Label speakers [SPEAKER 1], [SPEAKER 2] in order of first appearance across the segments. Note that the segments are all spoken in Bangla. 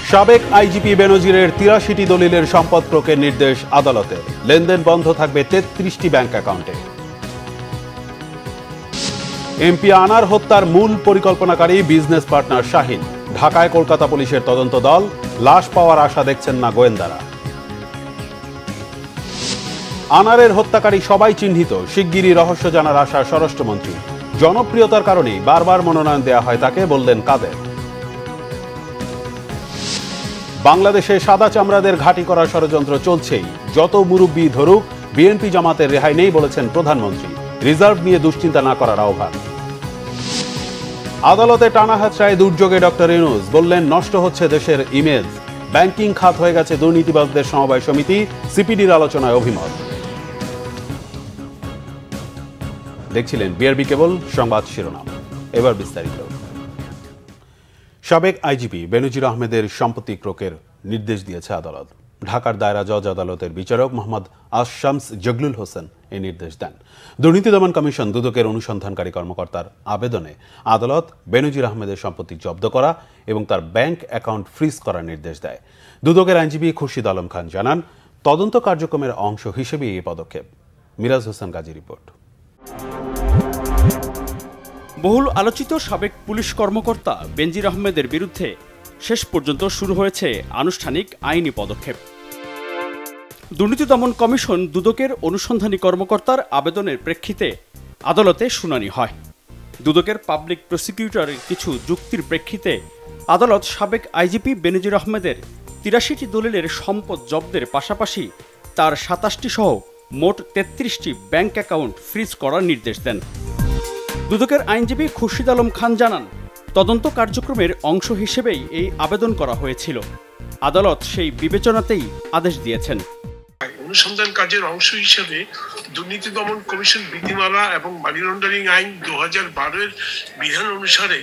[SPEAKER 1] সাবেক আইজিপি বেনজিরের ৮৩টি দলিলের সম্পদ ক্রোকের নির্দেশ আদালতের। লেনদেন বন্ধ থাকবে ৩৩টি ব্যাংক অ্যাকাউন্টে। এমপি আনার হত্যার মূল পরিকল্পনাকারী বিজনেস পার্টনার শাহিন। ঢাকায় কলকাতা পুলিশের তদন্ত দল। লাশ পাওয়ার আশা দেখছেন না গোয়েন্দারা। আনারের হত্যাকারী সবাই চিহ্নিত, শিগগিরই রহস্য জানার আশা স্বরাষ্ট্রমন্ত্রী। জনপ্রিয়তার কারণেই বারবার মনোনয়ন দেয়া হয় তাকে, বললেন কাদের। বাংলাদেশে সাদা চামড়াদের ঘাঁটি করার ষড়যন্ত্র চলছেই। যত মুরব্বি ধরুক, বিএনপি জামাতের রেহাই নেই বলেছেন প্রধানমন্ত্রী। রিজার্ভ নিয়ে দুশ্চিন্তা না করার আহ্বান। আদালতে টানা হাতড়ায় দুর্যোগে ডক্টর ইউনূস বললেন, নষ্ট হচ্ছে দেশের ইমেজ। ব্যাংকিং খাত হয়ে গেছে দুর্নীতিবাজদের সমবায় সমিতি। সিপিডির আলোচনায় অভিমত। দেখছিলেন বিআরবি কেবল সংবাদ শিরোনাম, এবার বিস্তারিত। সাবেক আইজিপি বেনজির আহমেদের সম্পত্তি ক্রোকের নির্দেশ দিয়েছে আদালত। ঢাকার দায়রা জজ আদালতের বিচারক মোহাম্মদ আশশামস জগলুল হোসেন এই নির্দেশ দেন। দুর্নীতি দমন কমিশন দুদকের অনুসন্ধানকারী কর্মকর্তার আবেদনে আদালত বেনজির আহমেদের সম্পত্তি জব্দ করা এবং তার ব্যাংক অ্যাকাউন্ট ফ্রিজ করার নির্দেশ দেয়। দুদকের আইনজীবী খুরশিদ আলম খান জানান, তদন্ত কার্যক্রমের অংশ হিসেবে এই পদক্ষেপ। মিরাজ হোসেন গাজী রিপোর্ট।
[SPEAKER 2] বহুল আলোচিত সাবেক পুলিশ কর্মকর্তা বেনজির আহমেদের বিরুদ্ধে শেষ পর্যন্ত শুরু হয়েছে আনুষ্ঠানিক আইনি পদক্ষেপ। দুর্নীতি দমন কমিশন দুদকের অনুসন্ধানী কর্মকর্তার আবেদনের প্রেক্ষিতে আদালতে শুনানি হয়। দুদকের পাবলিক প্রসিকিউটরের কিছু যুক্তির প্রেক্ষিতে আদালত সাবেক আইজিপি বেনজির আহমেদের ৮৩টি দলিলের সম্পদ জব্দের পাশাপাশি তার ২৭টি সহ মোট ৩৩টি ব্যাংক অ্যাকাউন্ট ফ্রিজ করার নির্দেশ দেন। দুদকের আইনজীবী খুরশিদ আলম খান জানান, তদন্ত কার্যক্রমের অংশ হিসেবেই এই আবেদন করা হয়েছিল। আদালত সেই বিবেচনাতেই আদেশ দিয়েছেন।
[SPEAKER 3] অনুসন্ধান কাজের অংশ হিসেবে দুর্নীতি দমন কমিশন বিধিমালা এবং মানি লন্ডারিং আইন ২০১২-এর বিধান অনুসারে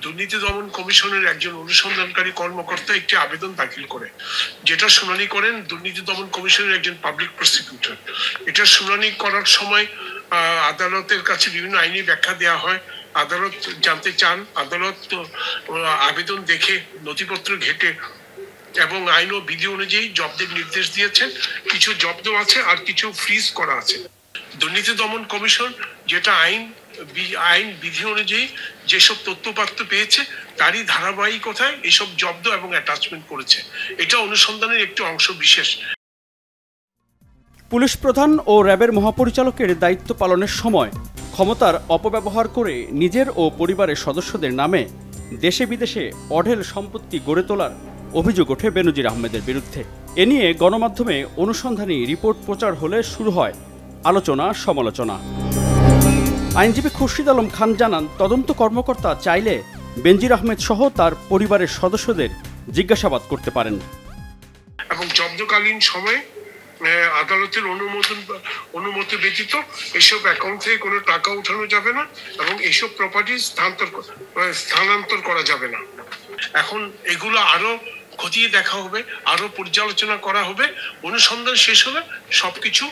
[SPEAKER 3] দুর্নীতি দমন কমিশনের একজন অনুসন্ধানকারী কর্মকর্তা একটি আবেদন দাখিল করে, যেটা শুনানি করেন দুর্নীতি দমন কমিশনের একজন পাবলিক প্রসিকিউটর। এটা শুনানি করার সময় আদালতের কাছে বিভিন্ন আইনি ব্যাখ্যা দেওয়া হয়। আদালত জানতে চান, আদালত আবেদন দেখে নথিপত্র ঘেটে এবং আইন ও বিধি অনুযায়ী জব্দের নির্দেশ দিয়েছেন। কিছু জব্দ আছে আর কিছু ফ্রিজ করা আছে। দুর্নীতি দমন কমিশন যেটা আইন বিধি অনুযায়ী যেসব তথ্যপাত্র পেয়েছে তারই ধারাবাহিকতায় এসব জব্দ এবং অ্যাটাচমেন্ট করেছে। এটা অনুসন্ধানের একটি অংশ বিশেষ।
[SPEAKER 2] পুলিশ প্রধান ও র্যাবের মহাপরিচালকের দায়িত্ব পালনের সময় ক্ষমতার অপব্যবহার করে নিজের ও পরিবারের সদস্যদের নামে দেশে বিদেশে অঢেল সম্পত্তি গড়ে তোলার অভিযোগ ওঠে বেনজির আহমেদের বিরুদ্ধে। এ নিয়ে গণমাধ্যমে অনুসন্ধানী রিপোর্ট প্রচার হলে শুরু হয় আলোচনা সমালোচনা। আইনজীবী খুরশিদ আলম খান জানান, তদন্ত কর্মকর্তা চাইলে বেনজির আহমেদ সহ তার পরিবারের সদস্যদের জিজ্ঞাসাবাদ করতে পারেন
[SPEAKER 3] এবং জব্দকালীন সময়ে আদালতের অনুমতি ব্যতীত এসব অ্যাকাউন্ট থেকে কোনো টাকা উঠানো যাবে না এবং এসব প্রপার্টি স্থানান্তর করা যাবে না। এখন এগুলো আরো খতিয়ে দেখা হবে, আরো পর্যালোচনা করা হবে। অনুসন্ধান শেষ হলে সবকিছু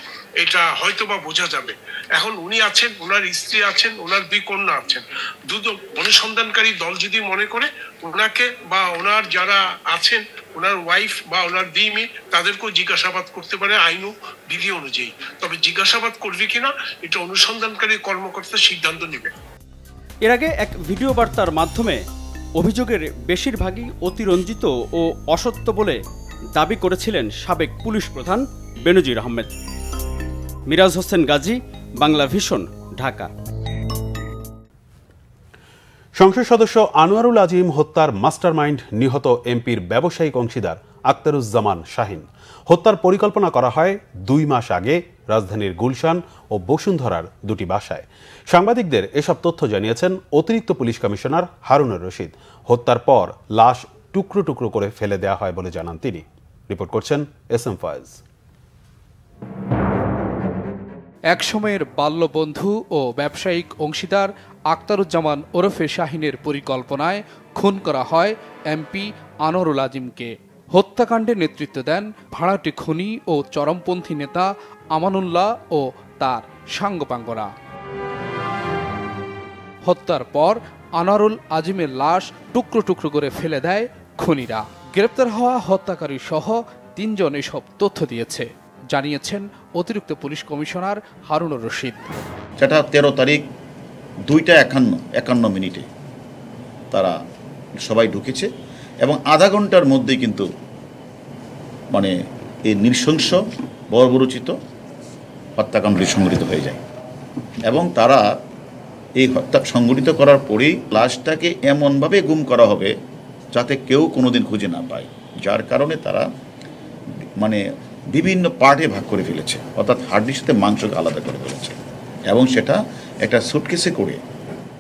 [SPEAKER 3] এটা হয়তো বা বোঝা যাবে। এখন উনি আছেন, ওনার স্ত্রী আছেন, ওনার 2 কন্যা আছেন। দুদক অনুসন্ধানকারী দল যদি মনে করে ওনাকে বা ওনার যারা আছেন, ওনার ওয়াইফ বা ওনার 2 মেয়ে, তাদেরকেও জিজ্ঞাসাবাদ করতে পারে আইন ও বিধি অনুযায়ী। তবে জিজ্ঞাসাবাদ করবে কিনা এটা অনুসন্ধানকারী কর্মকর্তা সিদ্ধান্ত নেবে।
[SPEAKER 2] এর আগে এক ভিডিও বার্তার মাধ্যমে অভিযোগের বেশিরভাগই অতিরঞ্জিত ও অসত্য বলে দাবি করেছিলেন সাবেক পুলিশ প্রধান বেনজির আহমেদ। মিরাজ হোসেন গাজী, বাংলা ভিশন, ঢাকা।
[SPEAKER 1] সংসদ সদস্য আনোয়ারুল আজিম হত্যার মাস্টারমাইন্ড নিহত এমপির ব্যবসায়িক অংশীদার আখতারুজ্জামান শাহিন। হত্যার পরিকল্পনা করা হয় 2 মাস আগে রাজধানীর গুলশান ও বসুন্ধরার 2টি বাসায়। সাংবাদিকদের এসব তথ্য জানিয়েছেন অতিরিক্ত পুলিশ কমিশনার হারুনুর রশিদ। হত্যার পর লাশ টুকরো টুকরো করে ফেলে দেওয়া হয় বলে জানান তিনি। রিপোর্ট করছেন এসএম ফয়েজ।
[SPEAKER 4] একসময়ের বাল্যবন্ধু ও ব্যবসায়িক অংশীদার আখতারুজ্জামান ওরফে শাহিনের পরিকল্পনায় খুন করা হয় এমপি আনোয়ারুল আজিমকে। হত্যাকাণ্ডে নেতৃত্ব দেন ভাড়াটে খুনি ও চরমপন্থী নেতা আমানুল্লাহ ও তার সাঙ্গপাঙ্গরা। হত্যার পর আনোয়ারুল আজিমের লাশ টুকরো টুকরো করে ফেলে দেয় খুনিরা। গ্রেপ্তার হওয়া হত্যাকারী সহ ৩ জন এসব তথ্য দিয়েছে, জানিয়েছেন অতিরিক্ত পুলিশ কমিশনার হারুনুর রশিদ।
[SPEAKER 5] সেটা 13 তারিখ 2:51 তারা সবাই ঢুকেছে এবং আধা ঘন্টার মধ্যেই কিন্তু মানে এই নৃশংস বর্বরোচিত হত্যাকাণ্ডটি সংঘটিত হয়ে যায় এবং তারা এই হত্যা সংঘটিত করার পরেই লাশটাকে এমনভাবে গুম করা হবে যাতে কেউ কোনোদিন খুঁজে না পায়, যার কারণে তারা মানে বিভিন্ন পার্টে ভাগ করে ফেলেছে, অর্থাৎ হাড্ডির সাথে মাংসকে আলাদা করে ফেলেছে এবং সেটা একটা সুটকেসে করে,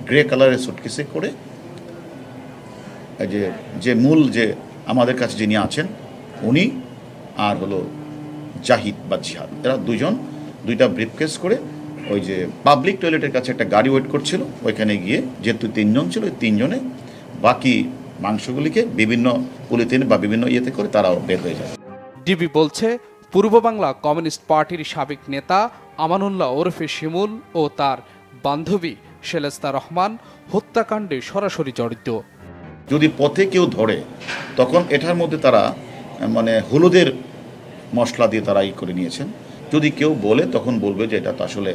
[SPEAKER 5] গ্রে কালারের সুটকেসে করে যে মূল যে আমাদের কাছে যিনি আছেন উনি আর হলো জাহিদ বা জিহাদ, এরা দুইটা ব্রিফকেস করে ওই যে পাবলিক টয়লেটের কাছে একটা গাড়ি ওয়েট করছিল, ওইখানে গিয়ে যেহেতু 3 জন ছিল, ওই 3 জনে বাকি মাংসগুলিকে বিভিন্ন পলিথিন বা বিভিন্ন ইয়েতে করে তারাও বের হয়ে যায়।
[SPEAKER 4] ডিবি বলছে, পূর্ব বাংলা কমিউনিস্ট পার্টির সাবেক নেতা আমানুল্লাহ ওরফে শিমুল ও তার বান্ধবী শেলেস্তা রহমান হত্যাকাণ্ডে সরাসরি জড়িত।
[SPEAKER 5] যদি পথে কেউ ধরে তখন এটার মধ্যে তারা মানে হলুদের মশলা দিয়ে তারা করে নিয়েছেন। যদি কেউ বলে তখন বলবে যে এটা তো আসলে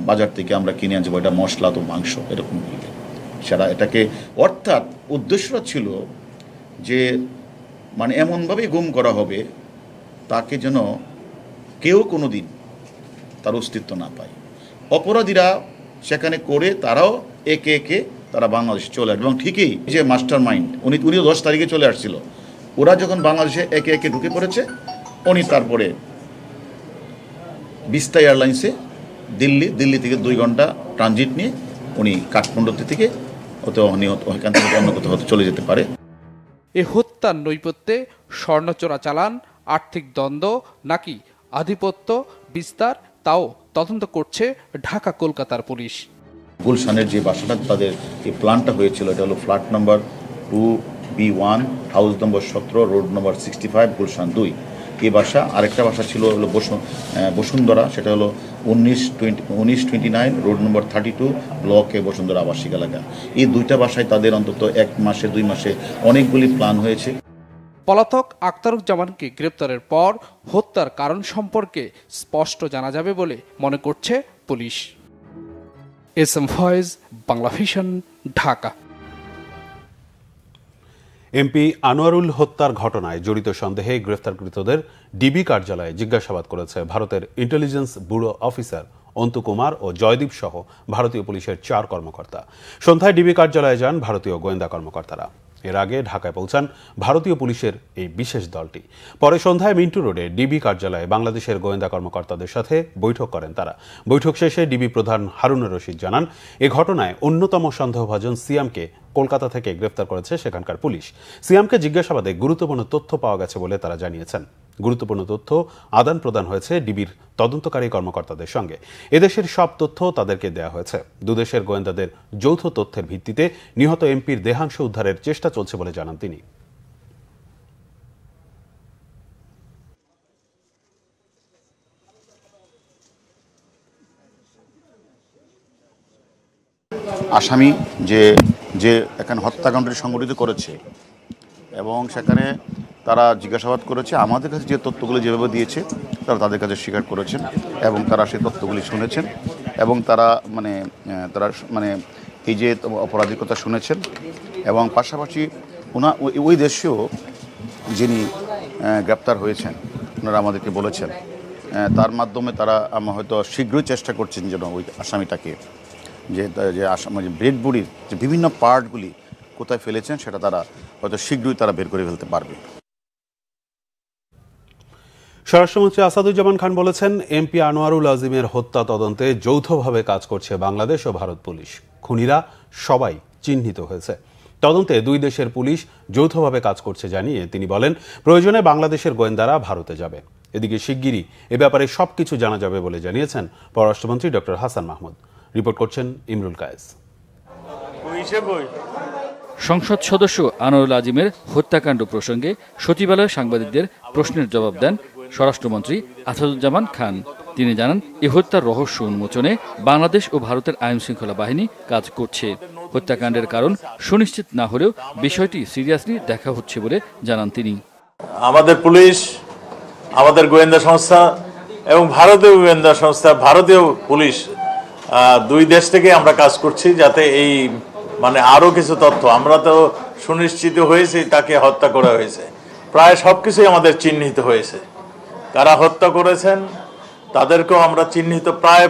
[SPEAKER 5] বাজার থেকে আমরা কিনে আনছি, এটা মশলা তো মাংস, এরকম বলবে সেটা এটাকে। অর্থাৎ উদ্দেশ্যটা ছিল যে মানে এমনভাবে গুম করা হবে তাকে যেন কেউ কোনো দিন তার অস্তিত্ব না পায়। অপরাধীরা সেখানে করে তারাও একে একে তারা বাংলাদেশে চলে আসবে এবং ঠিকই যে মাস্টার মাইন্ড উনিও 10 তারিখে চলে আসছিল, ওরা যখন বাংলাদেশে একে একে ঢুকে পড়েছে উনি তারপরে বিস্তা এয়ারলাইন্সে দিল্লি থেকে 2 ঘন্টা ট্রানজিট নিয়ে উনি কাঠমান্ডু থেকে ওইখান থেকে অন্য কোথাও চলে যেতে পারে।
[SPEAKER 4] এ হত্যার নৈপথ্যে স্বর্ণচোরা চালান, আর্থিক দ্বন্দ্ব নাকি আধিপত্য বিস্তার, তাও তদন্ত করছে ঢাকা কলকাতার পুলিশ।
[SPEAKER 5] গুলশানের যে বাসাটা তাদের এই প্ল্যানটা হয়েছিল, এটা হলো flat number 2B1 house number 17 road number 65 Gulshan 2। এই বাসা, আরেকটা বাসা ছিল হলো বসুন্ধরা, সেটা হলো 1929 রোড নম্বর 32 ব্লকে বসুন্ধরা আবাসিক এলাকা। এই 2টা বাসায় তাদের অন্তত 1 মাসে 2 মাসে অনেকগুলি প্ল্যান হয়েছে।
[SPEAKER 4] পলাতক আখতারুজ্জামানকে গ্রেপ্তারের পর হত্যার কারণ সম্পর্কে স্পষ্ট জানা যাবে বলে মনে করছে police. SM Foyez, Bangla vision, Dhaka.
[SPEAKER 1] MP Anwarul হত্যার ঘটনায় জড়িত সন্দেহে গ্রেফতারকৃতদের ডিবি কার্যালয়ে জিজ্ঞাসাবাদ করেছে ভারতের intelligence bureau officer Antu Kumar ও জয়দীপ সহ ভারতীয় পুলিশের 4 কর্মকর্তা। সন্ধ্যায় ডিবি কার্যালয়ে যান ভারতীয় গোয়েন্দা কর্মকর্তারা। এর আগে ঢাকায় পৌঁছান ভারতীয় পুলিশের এই বিশেষ দলটি। পরে সন্ধ্যায় মিন্টু রোডে ডিবি কার্যালয়ে বাংলাদেশের গোয়েন্দা কর্মকর্তাদের সাথে বৈঠক করেন তারা। বৈঠক শেষে ডিবি প্রধান হারুনুর রশিদ জানান, এ ঘটনায় অন্যতম সন্দেহভাজন সিয়ামকে কলকাতা থেকে গ্রেফতার করেছে সেখানকার পুলিশ। সিয়ামকে জিজ্ঞাসাবাদে গুরুত্বপূর্ণ তথ্য পাওয়া গেছে বলে তারা জানিয়েছেন। গুরুত্বপূর্ণ তথ্য আদান প্রদান হয়েছে ডিবির তদন্তকারী কর্মকর্তাদের সঙ্গে। এদেশের সব তথ্য তাদেরকে দেয়া হয়েছে। দুদেশের গোয়েন্দাদের যৌথ তথ্যের ভিত্তিতে নিহত এমপির দেহাংশ উদ্ধারের চেষ্টা চলছে বলে জানান তিনি।
[SPEAKER 5] আসামি যে এখানে হত্যাকাণ্ডটি সংঘটিত করেছে এবং সেখানে তারা জিজ্ঞাসাবাদ করেছে, আমাদের কাছে যে তথ্যগুলি যেভাবে দিয়েছে তারা তাদের কাছে স্বীকার করেছেন এবং তারা সেই তথ্যগুলি শুনেছেন এবং তারা এই যে অপরাধীর কথা শুনেছেন এবং পাশাপাশি ওই দেশেও যিনি গ্রেপ্তার হয়েছেন ওনারা আমাদেরকে বলেছেন, তার মাধ্যমে তারা হয়তো শীঘ্রই চেষ্টা করছেন যেন ওই আসামিটাকে যে ডেড বডির যে বিভিন্ন পার্টগুলি কোথায় ফেলেছেন সেটা তারা হয়তো শীঘ্রই তারা বের করে ফেলতে পারবে।
[SPEAKER 1] স্বরাষ্ট্রমন্ত্রী আসাদুজ্জামান খান বলেছেন, এমপি আনোয়ারুল আজিমের হত্যা তদন্তে যৌথভাবে কাজ করছে বাংলাদেশ ও ভারত পুলিশ। খুনিরা সবাই চিহ্নিত হয়েছে। তদন্তে 2 দেশের পুলিশ যৌথভাবে কাজ করছে জানিয়ে তিনি বলেন, প্রয়োজনে বাংলাদেশের গোয়েন্দারা ভারতে যাবে। এদিকে শিগগিরই এ ব্যাপারে সবকিছু জানা যাবে বলে জানিয়েছেন পররাষ্ট্রমন্ত্রী ডক্টর হাসান মাহমুদ। রিপোর্ট করছেন ইমরুল কায়েস।
[SPEAKER 6] সংসদ সদস্য আনোয়ারুল আজিমের হত্যাকাণ্ড প্রসঙ্গে সচিবালয়ে সাংবাদিকদের প্রশ্নের জবাব দেন স্বরাষ্ট্রমন্ত্রী আসাদুজ্জামান খান। তিনি জানান, এ হত্যার রহস্য উন্মোচনে বাংলাদেশ ও ভারতের আইনশৃঙ্খলা বাহিনী কাজ করছে। হত্যাকাণ্ডের কারণ সুনিশ্চিত না হলেও বিষয়টি সিরিয়াসলি দেখা হচ্ছে বলে জানান তিনি।
[SPEAKER 7] আমাদের পুলিশ, আমাদের গোয়েন্দা সংস্থা এবং ভারতীয় গোয়েন্দা সংস্থা, ভারতীয় পুলিশ, দুই দেশ থেকে আমরা কাজ করছি যাতে এই আরো কিছু তথ্য, আমরা তো সুনিশ্চিত হয়েছে তাকে হত্যা করা হয়েছে, প্রায় সবকিছুই আমাদের চিহ্নিত হয়েছে। কারা হত্যা করেছেন তাদেরকেও আমরা চিহ্নিত, প্রায়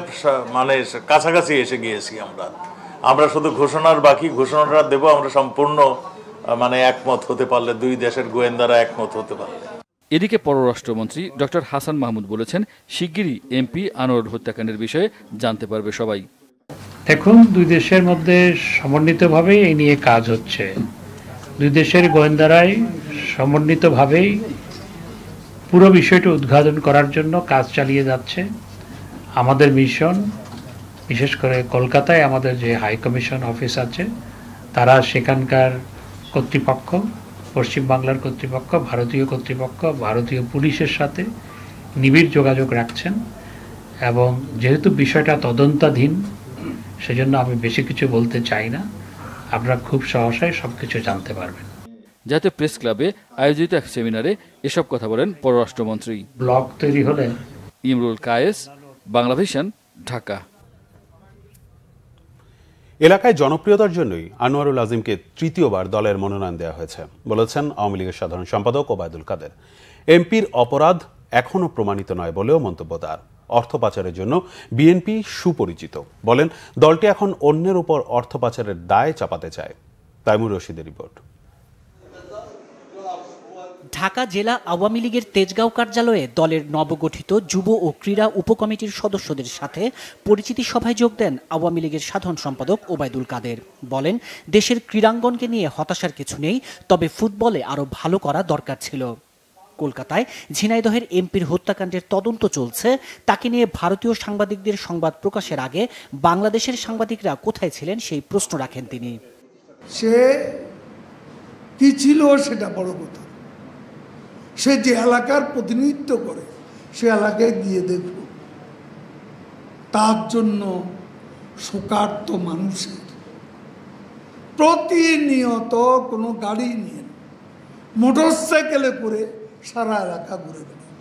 [SPEAKER 7] কাছাকাছি এসে গিয়েছি। আমরা শুধু ঘোষণার বাকি, ঘোষণাটা দেব আমরা সম্পূর্ণ একমত হতে পারলে, দুই দেশের গোয়েন্দারা একমত হতে পারলে।
[SPEAKER 6] এদিকে পররাষ্ট্রমন্ত্রী ডক্টর হাসান মাহমুদ বলেছেন, শিগগিরই এমপি আনোয়ার হত্যাকাণ্ডের বিষয়ে জানতে পারবে সবাই।
[SPEAKER 8] এখন দুই দেশের মধ্যে সমন্বিতভাবেই এই নিয়ে কাজ হচ্ছে। দুই দেশের গোয়েন্দারাই সমন্বিতভাবেই পুরো বিষয়টি উদ্ঘাটন করার জন্য কাজ চালিয়ে যাচ্ছে। আমাদের মিশন, বিশেষ করে কলকাতায় আমাদের যে হাই কমিশন অফিস আছে, তারা সেখানকার কর্তৃপক্ষ, পশ্চিমবাংলার কর্তৃপক্ষ, ভারতীয় কর্তৃপক্ষ, ভারতীয় পুলিশের সাথে নিবিড় যোগাযোগ রাখছেন। এবং যেহেতু বিষয়টা তদন্তাধীন, সেজন্য আমি বেশি কিছু বলতে চাই না। আপনারা খুব সহসাই সবকিছু জানতে পারবেন।
[SPEAKER 6] জাতীয় প্রেস ক্লাবে আয়োজিত এক সেমিনারে এসব কথা বলেন পররাষ্ট্রমন্ত্রী।
[SPEAKER 8] ব্লক তৈরি হলে
[SPEAKER 6] ইমরুল কায়েস, বাংলাভিশন, ঢাকা।
[SPEAKER 1] এলাকায় জনপ্রিয়তার জন্যই আনোয়ারুল আজিমকে তৃতীয়বার দলের মনোনয়ন দেওয়া হয়েছে বলেছেন আওয়ামী লীগের সাধারণ সম্পাদক ওবায়দুল কাদের। এমপির অপরাধ এখনও প্রমাণিত নয় বলেও মন্তব্য তার। অর্থ পাচারের জন্য বিএনপি সুপরিচিত, বলেন দলটি এখন অন্যের উপর অর্থ পাচারের দায় চাপাতে চায়। তাইমুর রশিদের রিপোর্ট।
[SPEAKER 9] ঢাকা জেলা আওয়ামী লীগের তেজগাঁও কার্যালয়ে দলের নবগঠিত যুব ও ক্রীড়া উপকমিটির সদস্যদের সাথে পরিচিতি সভায় যোগ দেন আওয়ামী লীগের সাধারণ সম্পাদক ওবায়দুল কাদের। বলেন, দেশের ক্রীড়াঙ্গনকে নিয়ে হতাশার কিছু নেই, তবে ফুটবলে আরও ভালো করা দরকার ছিল। কলকাতায় ঝিনাইদহের এমপির হত্যাকাণ্ডের তদন্ত চলছে, তাকে নিয়ে ভারতীয় সাংবাদিকদের সংবাদ প্রকাশের আগে বাংলাদেশের সাংবাদিকরা কোথায় ছিলেন সেই প্রশ্ন রাখেন তিনি।
[SPEAKER 10] সে কি ছিল সেটা বড় কথা, সে যে এলাকার প্রতিনিধিত্ব করে সে এলাকায় গিয়ে দেখুন, তার জন্য শোকার্ত মানুষের প্রতিনিয়ত কোনো গাড়ি নিয়ে মোটর সাইকেলে করে সারা এলাকা ঘুরে বেড়াত।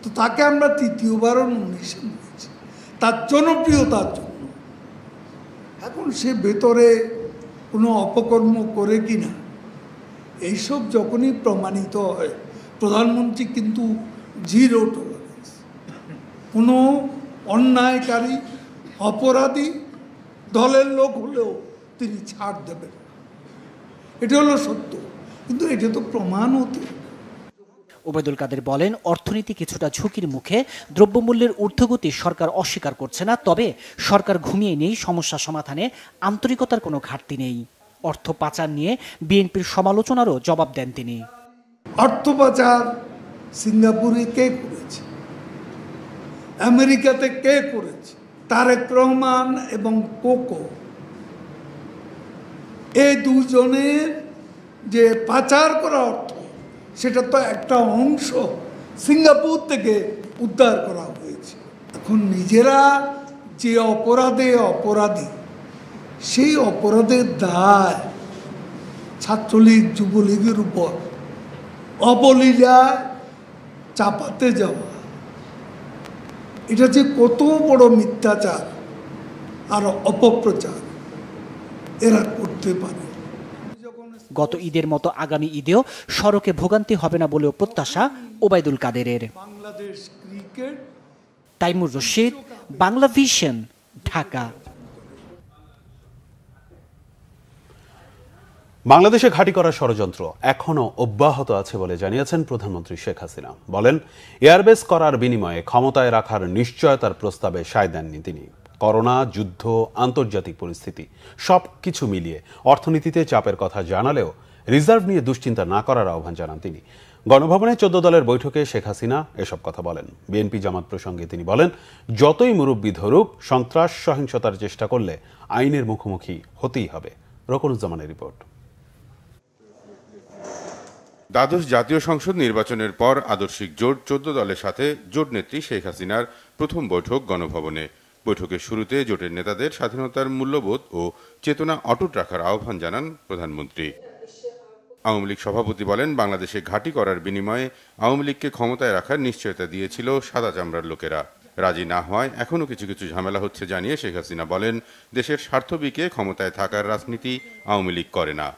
[SPEAKER 10] তো তাকে আমরা তৃতীয়বারও নমিনেশন দিয়েছি তার জনপ্রিয়তার জন্য। এখন সে ভেতরে কোনো অপকর্ম করে কিনা এইসব যখনই প্রমাণিত হয়, প্রধানমন্ত্রী কিন্তু জিরো টলারেন্স, কোনো অন্যায়কারী অপরাধী দলের লোক হলেও তিনি ছাড় দেবেন। এটা হলো সত্য, কিন্তু এটা তো প্রমাণ হতে।
[SPEAKER 9] ওবায়দুল কাদের বলেন, অর্থনীতি কিছুটা ঝুঁকির মুখে, দ্রব্যমূল্যের ঊর্ধ্বগতি সরকার অস্বীকার করছে না, তবে সরকার ঘুমিয়ে নেই, সমস্যা সমাধানে আন্তরিকতার কোনো ঘাটতি নেই। অর্থ পাচার নিয়ে বিএনপির সমালোচনারও জবাব দেন তিনি।
[SPEAKER 10] অর্থ পাচার সিঙ্গাপুরে কে করেছে, আমেরিকাতে কে করেছে? তারেক রহমান এবং কোকো, এই দুজনের যে পাচার করা অর্থ, সেটা তো একটা অংশ সিঙ্গাপুর থেকে উদ্ধার করা হয়েছে। এখন নিজেরা যে অপরাধে অপরাধী, সেই অপরাধের দায় ছাত্রলীগ যুবলীগের উপর অবলীলায় চাপাতে যাওয়া, এটা যে কত বড় মিথ্যাচার আর অপপ্রচার এরা করতে পারে।
[SPEAKER 9] গত ঈদের মতো আগামী ঈদেও সড়কে ভোগান্তি হবে না বলেও প্রত্যাশা ওবায়দুল কাদেরের।
[SPEAKER 10] বাংলাদেশ ক্রিকেট।
[SPEAKER 9] তাইমুর রশিদ, বাংলাভিশন, ঢাকা।
[SPEAKER 1] বাংলাদেশে ঘাঁটি করার ষড়যন্ত্র এখনও অব্যাহত আছে বলে জানিয়েছেন প্রধানমন্ত্রী শেখ হাসিনা। বলেন, এয়ারবেস করার বিনিময়ে ক্ষমতায় রাখার নিশ্চয়তার প্রস্তাবে সায় দেননি তিনি। করোনা, যুদ্ধ, আন্তর্জাতিক পরিস্থিতি সবকিছু মিলিয়ে অর্থনীতিতে চাপের কথা জানালেও রিজার্ভ নিয়ে দুশ্চিন্তা না করার আহ্বান জানান তিনি। গণভবনে 14 দলের বৈঠকে শেখ হাসিনা এসব কথা বলেন। বিএনপি জামাত প্রসঙ্গে তিনি বলেন, যতই মুরব্বি ধরুক, সন্ত্রাস সহিংসতার চেষ্টা করলে আইনের মুখোমুখি হতেই হবে। রকনুজ্জামানের রিপোর্ট।
[SPEAKER 11] দ্বাদশ জাতীয় সংসদ নির্বাচনের পর আদর্শিক জোট 14 দলের সাথে জোট নেত্রী শেখ হাসিনার প্রথম বৈঠক গণভবনে। বৈঠকের শুরুতে জোটের নেতাদের স্বাধীনতার মূল্যবোধ ও চেতনা অটুট রাখার আহ্বান জানান প্রধানমন্ত্রী। আওয়ামী লীগ সভাপতি বলেন, বাংলাদেশে ঘাঁটি করার বিনিময়ে আওয়ামী লীগকে ক্ষমতায় রাখার নিশ্চয়তা দিয়েছিল সাদা চামড়ার লোকেরা। রাজি না হওয়ায় এখনো কিছু কিছু ঝামেলা হচ্ছে জানিয়ে শেখ হাসিনা বলেন, দেশের স্বার্থ বিকে ক্ষমতায় থাকার রাজনীতি আওয়ামী লীগ করে না।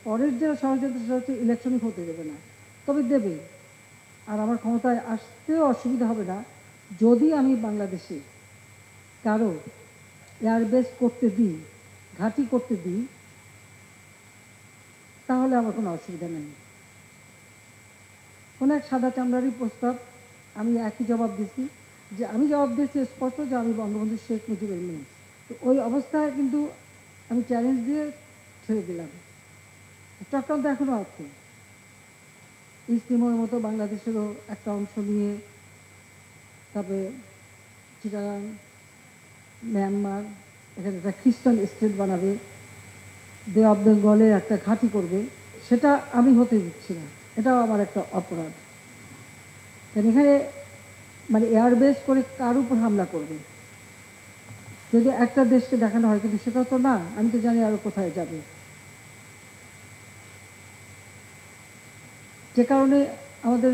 [SPEAKER 12] পরের যে ষড়যন্ত্র হচ্ছে ইলেকশন হতে দেবে না, তবে দেবে। আর আমার ক্ষমতায় আসতেও অসুবিধা হবে না যদি আমি বাংলাদেশে কারো এয়ারবেস করতে দিই, ঘাঁটি করতে দিই, তাহলে আমার কোনো অসুবিধা নেই। কোনো এক সাদা চামড়ারই প্রস্তাব আমি একই জবাব দিচ্ছি, যে আমি জবাব দিচ্ছি স্পষ্ট যে আমি বঙ্গবন্ধু শেখ মুজিবের মেয়ে। তো ওই অবস্থায় কিন্তু আমি চ্যালেঞ্জ দিয়ে ছেড়ে দিলাম। চক্রান্ত এখনও আছে। ইস্ট তিমোরের মতো বাংলাদেশেরও একটা অংশ নিয়ে, তারপরে চিটাগাং, মিয়ানমার, এখানে একটা খ্রিস্টান স্টেট বানাবে, বে অফ বেঙ্গলে একটা ঘাঁটি করবে, সেটা আমি হতে দিচ্ছি না। এটাও আমার একটা অপরাধ। কারণ এখানে মানে এয়ারবেস করে কার উপর হামলা করবে যদি একটা দেশকে দেখানো হয়, কিন্তু সেটা তো না। আমি তো জানি আরো কোথায় যাবে। যে কারণে আমাদের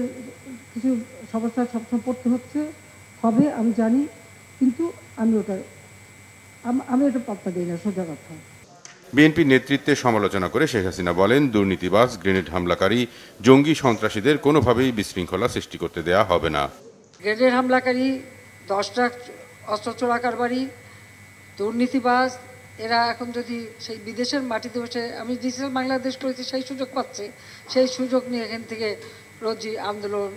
[SPEAKER 12] কিছু সমস্যা সবসময় পড়তে হচ্ছে, হবে আমি জানি, কিন্তু আমি এটা পাত্তা দিই না, সোজা কথা।
[SPEAKER 11] বিএনপি নেতৃত্বে সমালোচনা করে শেখ হাসিনা বলেন, দুর্নীতিবাজ, গ্রেনেড হামলাকারী, জঙ্গি সন্ত্রাসীদের কোনোভাবেই বিশৃঙ্খলা সৃষ্টি করতে দেয়া হবে না।
[SPEAKER 12] গ্রেনেড হামলাকারী, 10 ট্রাক অস্ত্র চোরা কারবারি, দুর্নীতিবাজ, এরা এখন যদি সেই বিদেশের মাটিতে বসে, আমি ডিজিটাল বাংলাদেশ করেছি, সেই সুযোগ পাচ্ছে, সেই সুযোগ নিয়ে এখান থেকে রোজি আন্দোলন,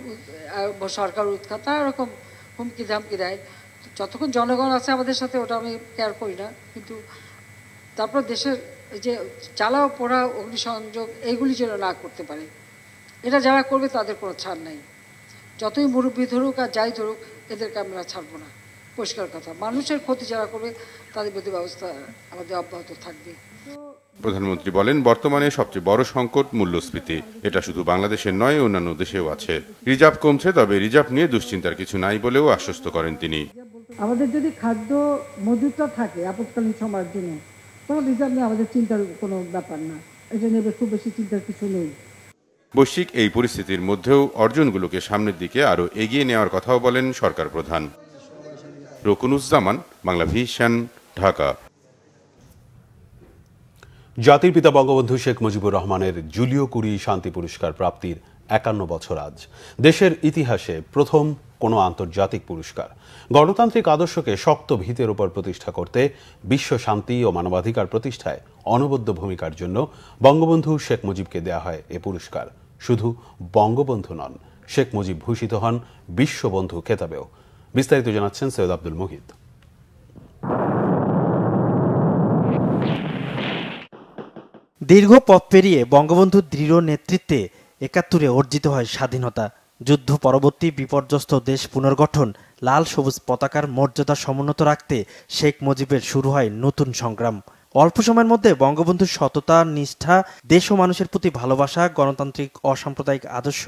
[SPEAKER 12] সরকার উৎখাত, নানা রকম হুমকি ধামকি দেয়। যতক্ষণ জনগণ আছে আমাদের সাথে, ওটা আমি কেয়ার করি না। কিন্তু তারপর দেশের যে জ্বালাও পোড়া, অগ্নিসংযোগ, এইগুলি যেন না করতে পারে, এটা যারা করবে তাদের কোনো ছাড় নাই। যতই মুরব্বী ধরুক আর যাই ধরুক, এদেরকে আমরা ছাড়বো না। পরিষ্কার কথা, মানুষের ক্ষতি যারা করবে তাদের প্রতি ব্যবস্থা আমাদের অব্যাহত থাকবে।
[SPEAKER 11] প্রধানমন্ত্রী বলেন, বর্তমানে সবচেয়ে বড় সংকট মূল্যস্ফীতি। এটা শুধু বাংলাদেশের নয়, অন্যান্য দেশেও আছে। রিজার্ভ কমছে, তবে রিজার্ভ নিয়ে দুশ্চিন্তার কিছু নাই বলেও আশ্বস্ত করেন তিনি।
[SPEAKER 12] আমাদের যদি খাদ্য মজুতটা থাকে আপৎকালীন সময়ের জন্য, তখন রিজার্ভ নিয়ে আমাদের চিন্তার কোনো ব্যাপার না। এটা নিয়ে খুব বেশি চিন্তার কিছু নেই।
[SPEAKER 11] বৈশ্বিক এই পরিস্থিতির মধ্যেও অর্জনগুলোকে সামনের দিকে আরো এগিয়ে নেওয়ার কথাও বলেন সরকার প্রধান। রকুনুজ্জামান, বাংলা ভিশন, ঢাকা।
[SPEAKER 1] জাতির পিতা বঙ্গবন্ধু শেখ মুজিবুর রহমানের জুলিও কুরি শান্তি পুরস্কার প্রাপ্তির 51 বছর আজ। দেশের ইতিহাসে প্রথম কোনো আন্তর্জাতিক পুরস্কার। গণতান্ত্রিক আদর্শকে শক্ত ভিতের উপর প্রতিষ্ঠা করতে, বিশ্ব শান্তি ও মানবাধিকার প্রতিষ্ঠায় অনবদ্য ভূমিকার জন্য বঙ্গবন্ধু শেখ মুজিবকে দেয়া হয় এ পুরস্কার। শুধু বঙ্গবন্ধু নন, শেখ মুজিব ভূষিত হন বিশ্ববন্ধু খেতাবেও। বিস্তারিত জানাচ্ছেন সৈয়দ আব্দুল মুহিত।
[SPEAKER 13] দীর্ঘ পথ পেরিয়ে বঙ্গবন্ধুর দৃঢ় নেতৃত্বে ৭১ অর্জিত হয় স্বাধীনতা। যুদ্ধ পরবর্তী বিপর্যস্ত দেশ পুনর্গঠন, লাল সবুজ পতাকার মর্যাদা সমুন্নত রাখতে শেখ মুজিবের শুরু হয় নতুন সংগ্রাম। অল্প সময়ের মধ্যে বঙ্গবন্ধুর সততা, নিষ্ঠা, দেশ ও মানুষের প্রতি ভালোবাসা, গণতান্ত্রিক অসাম্প্রদায়িক আদর্শ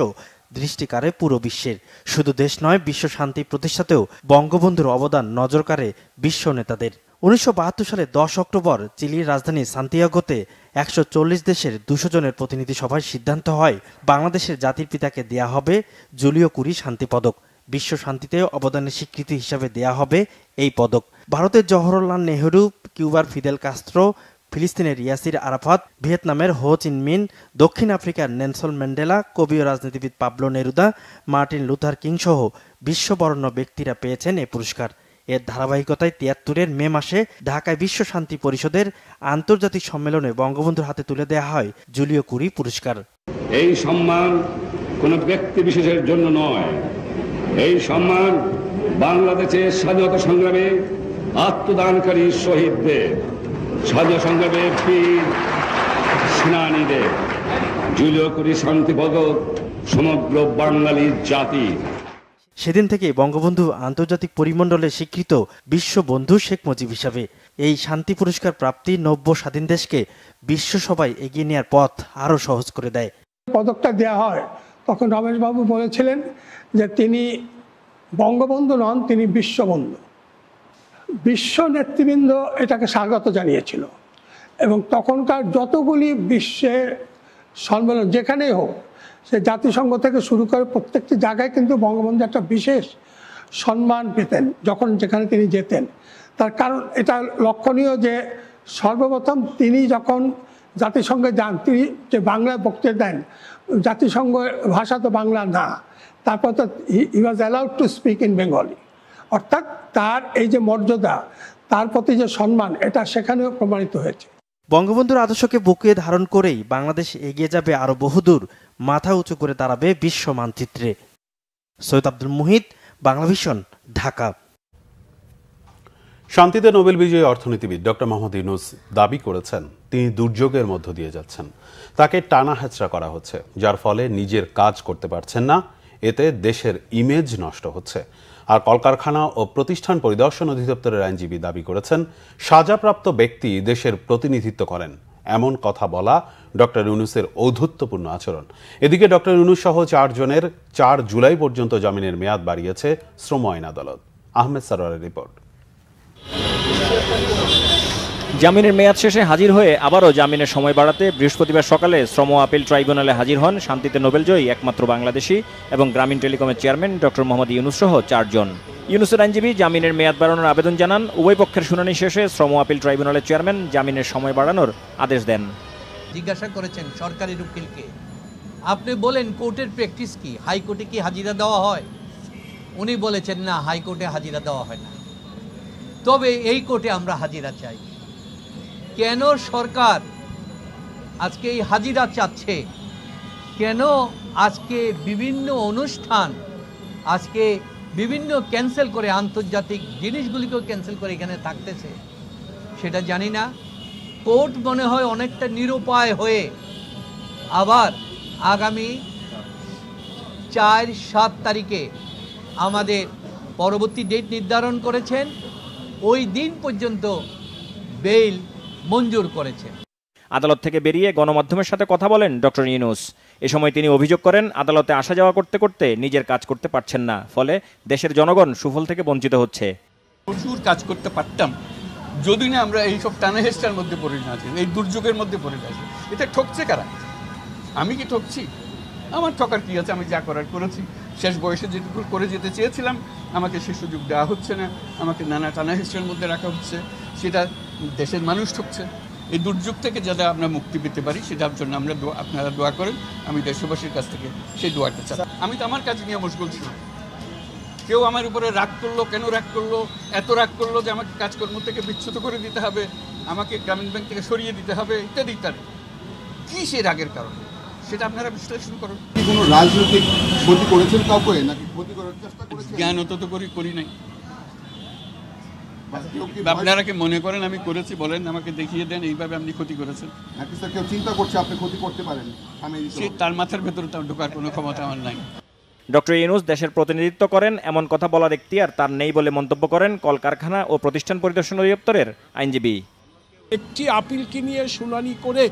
[SPEAKER 13] দৃষ্টি কাড়ে পুরো বিশ্বের। শুধু দেশ নয়, বিশ্ব শান্তি প্রতিষ্ঠাতেও বঙ্গবন্ধুর অবদান নজর কাড়ে বিশ্ব নেতাদের। ১৯৭২ সালে ১০ অক্টোবর চিলির রাজধানী সান্তিয়াগোতে ১৪০ দেশের ২০০ জনের প্রতিনিধি সভায় সিদ্ধান্ত হয়, বাংলাদেশের জাতির পিতাকে দেয়া হবে জুলিও কুরি শান্তি পদক। বিশ্ব শান্তিতে অবদানের স্বীকৃতি হিসাবে দেয়া হবে এই পদক। ভারতের জওহরলাল নেহরু, কিউবার ফিদেল কাস্ত্রো, ফিলিস্তিনের ইয়াসির আরাফাত, ভিয়েতনামের হো চিন মিন, দক্ষিণ আফ্রিকার নেলসন ম্যান্ডেলা, কবি ও রাজনীতিবিদ Pablo Neruda, Martin Luther king সহ বিশ্ববরেণ্য ব্যক্তিরা পেয়েছেন এ পুরস্কার। এর ধারাবাহিকতায় ৭৩-এর মে মাসে ঢাকায় বিশ্ব শান্তি পরিষদের আন্তর্জাতিক সম্মেলনে বঙ্গবন্ধুর হাতে তুলে দেওয়া হয় জুলিও কুরি পুরস্কার।
[SPEAKER 14] এই সম্মান কোনো ব্যক্তি বিশেষের জন্য নয়, এই সম্মান বাংলাদেশের স্বাধীনতা সংগ্রামে আত্মদানকারী শহীদদের, স্বাধীনতা সংগ্রামের বীর সেনানীদের। জুলিও কুরি শান্তি পদক সমগ্র বাঙালি জাতি।
[SPEAKER 13] সেদিন থেকে বঙ্গবন্ধু আন্তর্জাতিক পরিমণ্ডলে স্বীকৃত বিশ্ববন্ধু শেখ মুজিব হিসাবে। এই শান্তি পুরস্কার প্রাপ্তি নব্য স্বাধীন দেশকে বিশ্বসভায় এগিয়ে নেওয়ার পথ আরো সহজ করে দেয়।
[SPEAKER 15] পদকটা দেওয়া হয় তখন রমেশবাবু বলেছিলেন যে তিনি বঙ্গবন্ধু নন, তিনি বিশ্ববন্ধু। বিশ্ব নেতৃবৃন্দ এটাকে স্বাগত জানিয়েছিল এবং তখনকার যতগুলি বিশ্বের সম্মেলন যেখানেই হোক, সে জাতিসংঘ থেকে শুরু করে প্রত্যেকটি জায়গায় কিন্তু বঙ্গবন্ধু একটা বিশেষ সম্মান পেতেন যখন যেখানে তিনি যেতেন। তার কারণ এটা লক্ষণীয় যে সর্বপ্রথম তিনি যখন জাতিসংঘে যান, তিনি যে বাংলায় বক্তৃতা দেন, জাতিসংঘ ভাষা তো বাংলা না, তারপর তো he was allowed to speak in Bengali. অর্থাৎ তার এই যে মর্যাদা, তার প্রতি যে সম্মান, এটা সেখানেও প্রমাণিত হয়েছে।
[SPEAKER 13] বঙ্গবন্ধুর আদর্শকে বুকে ধারণ করেই বাংলাদেশ এগিয়ে যাবে আরো বহুদূর, মাথা উঁচু করে দাঁড়াবে বিশ্ব মানচিত্রে। সৈয়দ আব্দুল মুহিত, বাংলাভিশন, ঢাকা।
[SPEAKER 1] শান্তিতে নোবেল বিজয়ী অর্থনীতিবিদ ডক্টর মোহাম্মদ ইউনূস দাবি করেছেন তিনি দুর্যোগের মধ্য দিয়ে যাচ্ছেন, তাকে টানা হেঁচড়া করা হচ্ছে, যার ফলে নিজের কাজ করতে পারছেন না, এতে দেশের ইমেজ নষ্ট হচ্ছে। আর কলকারখানা ও প্রতিষ্ঠান পরিদর্শন অধিদপ্তরের আইনজীবী দাবি করেছেন সাজাপ্রাপ্ত ব্যক্তি দেশের প্রতিনিধিত্ব করেন, এমন কথা বলা ডক্টর ইউনূসের ঔদ্ধত্যপূর্ণ আচরণ। এদিকে ডক্টর ইউনূস সহ 4 জনের 4 জুলাই পর্যন্ত জামিনের মেয়াদ বাড়িয়েছে শ্রম আইন আদালত। আহমেদ সারোয়ারের রিপোর্ট।
[SPEAKER 16] জামিনের মেয়াদ শেষে হাজির হয়ে আবারও জামিনের সময় বাড়াতে বৃহস্পতিবার সকালে শ্রম আপিল ট্রাইব্যুনালে হাজির হন শান্তিতে নোবেলজয়ী একমাত্র বাংলাদেশি এবং গ্রামীণ টেলিকমের চেয়ারম্যান ডক্টর মোহাম্মদ ইউনূস সহ 4 জন। ইউনূসের আইনজীবী জামিনের মেয়াদ বাড়ানোর আবেদন জানান। উভয় পক্ষের শুনানি শেষে শ্রম আপিল ট্রাইব্যুনালের চেয়ারম্যান জামিনের সময় বাড়ানোর আদেশ দেন।
[SPEAKER 17] জিজ্ঞাসা করেছেন সরকারি উকিলকে, আপনি বলেন কোর্টের প্র্যাকটিস কি, হাইকোর্টে কি হাজিরা দেওয়া হয়? উনি বলেছেন না, হাইকোর্টে হাজিরা দেওয়া হয় না, তবে এই কোর্টে আমরা হাজিরা চাই। কেন সরকার আজকে এই হাজিরা চাচ্ছে? কেন আজকে বিভিন্ন অনুষ্ঠান আজকে বিভিন্ন ক্যান্সেল করে, আন্তর্জাতিক জিনিসগুলিকেও ক্যান্সেল করে এখানে থাকতেছে সেটা জানি না। কোর্ট মনে হয় অনেকটা নিরুপায় হয়ে আবার আগামী 4-7 তারিখে আমাদের পরবর্তী ডেট নির্ধারণ করেছেন, ওই দিন পর্যন্ত বেইল মঞ্জুর করেছে।
[SPEAKER 16] আদালত থেকে বেরিয়ে গণমাধ্যমের সাথে কথা বলেন ডক্টর ইউনূস। এ সময় তিনি অভিযোগ করেন আদালতে আসা যাওয়া করতে করতে নিজের কাজ করতে পারছেন না, ফলে দেশের জনগণ সুফল থেকে বঞ্চিত হচ্ছে।
[SPEAKER 18] প্রচুর কাজ করতে পারতাম যদি না আমরা এইসব টানাহেস্টার মধ্যে পড়ে না আছি, এই দুর্যোগের মধ্যে পড়ে আছি। এটা ঠকছে কারা? আমি কি ঠকছি? আমার ঠকার কি আছে? আমি যা করার করেছি। শেষ বয়সে যেটুকু করে যেতে চেয়েছিলাম আমাকে সে সুযোগ দেওয়া হচ্ছে না, আমাকে নানা টানাহেস্টার মধ্যে রাখা হচ্ছে, সেটা দেশের মানুষ ঠকছে। এই দুর্যোগ থেকে যাতে আমরা মুক্তি পেতে পারি সেটার জন্য আপনারা দোয়া করেন। আমি দেশবাসীর কাছ থেকে সেই দোয়াটা চাই। আমি তো আমার কাজ নিয়ে মশগুল ছিলাম, কেউ আমার উপরে রাগ করলো, কেন রাগ করলো, এত রাগ করলো যে আমাকে কাজকর্ম থেকে বিচ্যুত করে দিতে হবে, আমাকে গ্রামীণ ব্যাংক থেকে সরিয়ে দিতে হবে, ইত্যাদি ইত্যাদি। কী সেই রাগের কারণ সেটা আপনারা বিশ্লেষণ করুন।
[SPEAKER 19] কোনো রাজনৈতিক ক্ষতি করেছেন কাউকে, নাকি ক্ষতি করার চেষ্টা করেছেন?
[SPEAKER 18] জ্ঞান অত তো করি নাই। আপনারা কি মনে করেন আমি করেছি? বলেন, আমাকে দেখিয়ে দেন এইভাবে আপনি ক্ষতি করেছেন।
[SPEAKER 19] নাকি স্যার কেউ চিন্তা করছে আপনি ক্ষতি করতে পারেন?
[SPEAKER 18] তার মাথার ভেতরে তার ঢোকার কোনো ক্ষমতা আমার নাই।
[SPEAKER 16] ডক্টর ইউনূস দেশের প্রতিনিধিত্ব করেন এমন কথা বলার এখতিয়ার তার নেই বলে মন্তব্য করেন কলকারখানা ও প্রতিষ্ঠান পরিদর্শন অধিদপ্তরের আইনজীবী।
[SPEAKER 20] একটি আপিলকে নিয়ে শুনানি করে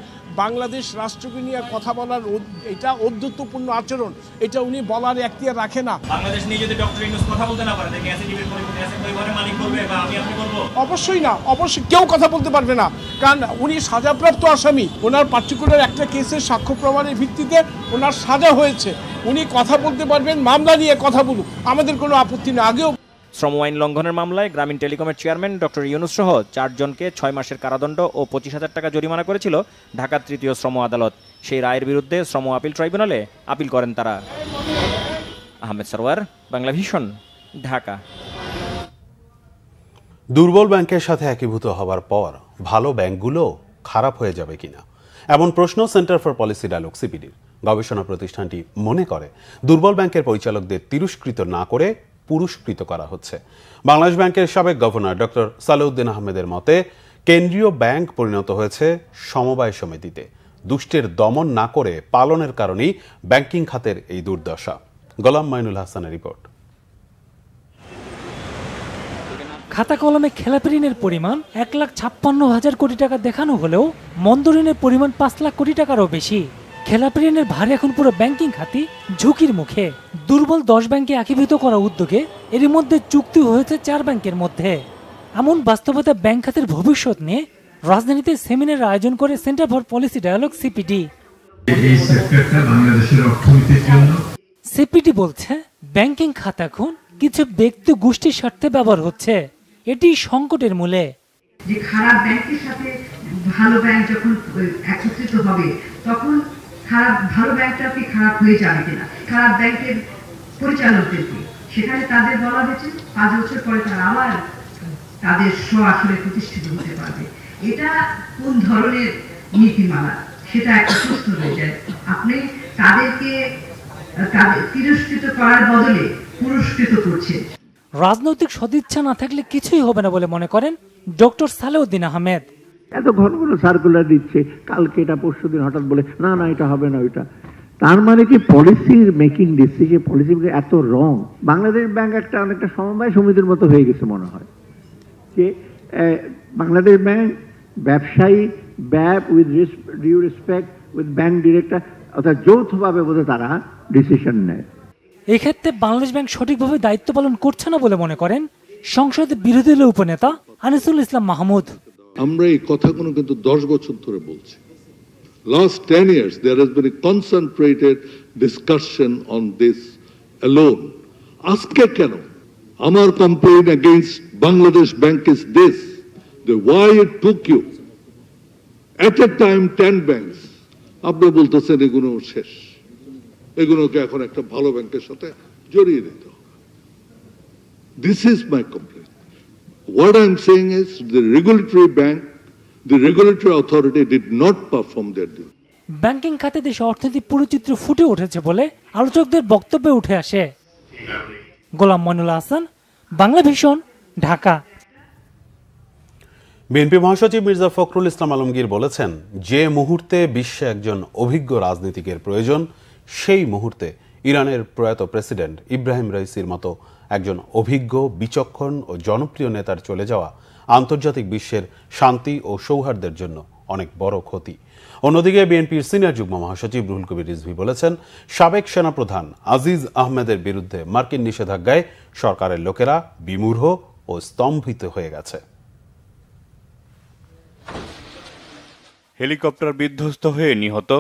[SPEAKER 20] বাংলাদেশ রাষ্ট্রকে নিয়ে কথা বলার এটা ঔদ্ধত্যপূর্ণ আচরণ, এটা উনি বলার এখতিয়ার রাখে না।
[SPEAKER 21] বাংলাদেশ নিয়ে যদি ডক্টর ইউনূস কথা বলতে না পারে, দেখে এসএনডিবির পরিবারের মালিক বলবে বা আমি আপনি বলবো?
[SPEAKER 20] অবশ্যই না, অবশ্যই কেউ কথা বলতে পারবে না, কারণ উনি সাজাপ্রাপ্ত আসামি। ওনার পার্টিকুলার একটা কেসের সাক্ষ্য প্রমাণের ভিত্তিতে ওনার সাজা হয়েছে, উনি কথা বলতে পারবেন, মামলা নিয়ে কথা বলুক, আমাদের কোনো আপত্তি নেই। আগেও
[SPEAKER 16] শ্রম আইন লঙ্ঘনের মামলায় গ্রামীণ টেলিকমের চেয়ারম্যান ডক্টর ইউনূস সহ 4 জনকে 6 মাসের কারাদণ্ড ও 25,000 টাকা জরিমানা করেছিল ঢাকার 3য় শ্রম আদালত। সেই রায়ের বিরুদ্ধে শ্রম আপিল ট্রাইব্যুনালে আপিল করেন তারা। আহমেদ সারোয়ার, বাংলাভিশন, ঢাকা।
[SPEAKER 1] দুর্বল ব্যাংকের সাথে একীভূত হওয়ার পর ভালো ব্যাংকগুলো খারাপ হয়ে যাবে কিনা, এমন প্রশ্ন সেন্টার ফর পলিসি ডায়ালগ সিপিডির। গবেষণা প্রতিষ্ঠানটি মনে করে দুর্বল ব্যাংকের পরিচালকদের তিরস্কৃত না করে পুরস্কৃত করা হচ্ছে। বাংলাদেশ ব্যাংকের সাবেক গভর্নর ডক্টর সালেউদ্দিন আহমেদের মতে কেন্দ্রীয় ব্যাংক পরিণত হয়েছে সমবায় সমিতিতে। দুষ্টের দমন না করে পালনের কারণেই ব্যাংকিং খাতের এই দুর্দশা। গোলাম মাইনুল হাসানের রিপোর্ট।
[SPEAKER 22] খাতা কলমে খেলাপি ঋণের পরিমাণ 1,56,000 কোটি টাকা দেখানো হলেও মন্দ ঋণের পরিমাণ 5 লাখ কোটি টাকারও বেশি। খেলাপি ঋণের ভার এখন পুরো ব্যাংকিং খাতই ঝুঁকির মুখে। দুর্বল 10 ব্যাংকে একীভূত করা উদ্যোগে এর মধ্যে চুক্তি হয়েছে 4 ব্যাংকের মধ্যে। এমন বাস্তবতা ব্যাংক খাতের ভবিষ্যৎ নিয়ে রাজধানীতে সেমিনার আয়োজন করে centre for policy dialogue CPD. CPD বলছে ব্যাংকিং খাত এখন কিছু ব্যক্তি গোষ্ঠীর স্বার্থে ব্যবহার হচ্ছে, এটি সংকটের মূলে।
[SPEAKER 2] যে খারাপ ব্যাংকের সাথে ভালো ব্যাংক যখন একত্রিত হবে তখন ভালো ব্যাংকটা কি খারাপ হয়ে যাবে কিনা, খারাপ ব্যাংকের পরিচালকদেরকে সেখানে তাদের বলা হয়েছে 5 বছর পরে তারা আবার তাদের আসলে প্রতিষ্ঠিত হতে পারবে। এটা কোন ধরনের নীতিমালা, সেটা একটা প্রশ্ন হয়ে যায়। আপনি তাদেরকে তিরস্কৃত করার বদলে পুরস্কৃত করছেন।
[SPEAKER 22] রাজনৈতিক সদিচ্ছা না থাকলে কিছুই হবে না বলে মনে করেন ডক্টর সালেউদ্দিন আহমেদ।
[SPEAKER 3] এত ঘন ঘন সার্কুলার দিচ্ছে, কালকে এটা পরশুদিন হঠাৎ বলে না না এটা হবে না ওইটা, তার মানে কি পলিসির মেকিং ডিসিশন পলিসি এত রং। বাংলাদেশ ব্যাংক একটা অনেকটা সমবায় সমিতির মতো হয়ে গেছে মনে হয়, যে বাংলাদেশ ব্যাংক ব্যবসায়ী ব্যাপ with due respect with bank director অর্থাৎ যৌথভাবে বোধহয় তারা ডিসিশন নেয়।
[SPEAKER 22] এক্ষেত্রে বাংলাদেশ ব্যাংক সঠিকভাবে দায়িত্ব পালন করছে না বলে মনে করেন সংসদের বিরোধী দলের উপনেতা আনিসুল ইসলাম মাহমুদ।
[SPEAKER 23] আমরা এই কথাগুলো কিন্তু 10 বছর ধরে বলছি। Last 10 years there has been a concentrated discussion on this alone. আজকে কেন আমার complaint against Bangladesh Bank is this, the why it took you at a time 10 banks, আপনি বলতেছেন এগুলো শেষ, এগুলোকে এখন একটা ভালো ব্যাংকের সাথে জড়িয়ে দিতে হবে। This is my complaint. What I'm saying is the regulatory bank, the regulatory authority did not perform their duty.
[SPEAKER 22] Banking খাতে দেশে অর্থনৈতিক পুরোচিত্র ফুটে উঠেছে বলে আলোচকদের বক্তব্যে উঠে আসে। গোলাম মইনুল হাসান, বাংলা ভিশন, ঢাকা।
[SPEAKER 1] বিএনপি মহাসচিব মির্জা ফখরুল ইসলাম আলমগীর বলেছেন, যে মুহূর্তে বিশ্বে একজন অভিজ্ঞ রাজনীতিকের প্রয়োজন সেই মুহূর্তে ইরানের প্রয়াত প্রেসিডেন্ট ইব্রাহিম রাইসির মতো একজন অভিজ্ঞ, বিচক্ষণ ও জনপ্রিয় নেতার চলে যাওয়া আন্তর্জাতিক বিশ্বের শান্তি ও সৌহার্দ্যের জন্য অনেক বড় ক্ষতি। অন্যদিকে বিএনপির সিনিয়র যুগ্ম মহাসচিব রুহুল কবির রিজভী বলেছেন, সাবেক সেনাপ্রধান আজিজ আহমেদের বিরুদ্ধে মার্কিন নিষেধাজ্ঞায় সরকারের লোকেরা বিমূঢ় ও স্তম্ভিত হয়ে গেছে।
[SPEAKER 24] হেলিকপ্টার বিধ্বস্ত হয়ে নিহত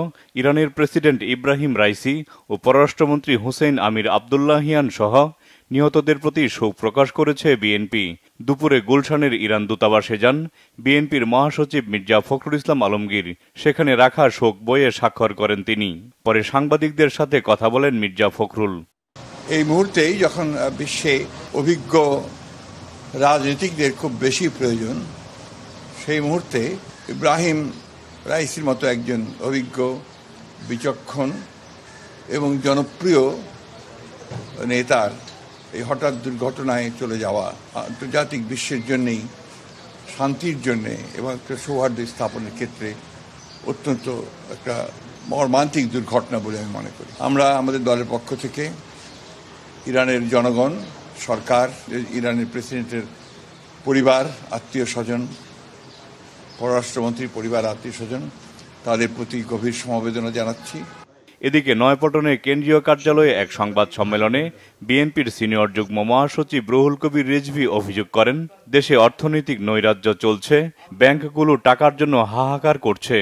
[SPEAKER 24] ইরানের প্রেসিডেন্ট ইব্রাহিম রাইসি ও পররাষ্ট্রমন্ত্রী হুসেইন আমির আবদুল্লাহিয়ান সহ নিহতদের প্রতি শোক প্রকাশ করেছে বিএনপি। দুপুরে গুলশানের ইরান দূতাবাসে যান বিএনপির মহাসচিব মির্জা ফখরুল ইসলাম আলমগীর। সেখানে রাখা শোক বইয়ে স্বাক্ষর করেন তিনি। পরে সাংবাদিকদের সাথে কথা বলেন মির্জা ফখরুল।
[SPEAKER 25] এই মুহূর্তেই যখন বিশ্বে অভিজ্ঞ রাজনীতিকদের খুব বেশি প্রয়োজন, সেই মুহূর্তে ইব্রাহিম রাইসির মতো একজন অভিজ্ঞ, বিচক্ষণ এবং জনপ্রিয় নেতার এই হঠাৎ দুর্ঘটনায় চলে যাওয়া আন্তর্জাতিক বিশ্বের জন্যেই, শান্তির জন্যে এবং একটা সৌহার্দ্য স্থাপনের ক্ষেত্রে অত্যন্ত একটা মর্মান্তিক দুর্ঘটনা বলে আমি মনে করি। আমরা আমাদের দলের পক্ষ থেকে ইরানের জনগণ, সরকার, ইরানের প্রেসিডেন্টের পরিবার, আত্মীয় স্বজন, পররাষ্ট্রমন্ত্রীর পরিবার, আত্মীয় স্বজন, তাদের প্রতি গভীর সমবেদনা জানাচ্ছি।
[SPEAKER 24] এদিকে নয়াপল্টনের কেন্দ্রীয় কার্যালয়ে এক সংবাদ সম্মেলনে বিএনপির সিনিয়র যুগ্ম মহাসচিব রুহুল কবির রিজভী অভিযোগ করেন, দেশে অর্থনৈতিক নৈরাজ্য চলছে, ব্যাংকগুলো টাকার জন্য হাহাকার করছে,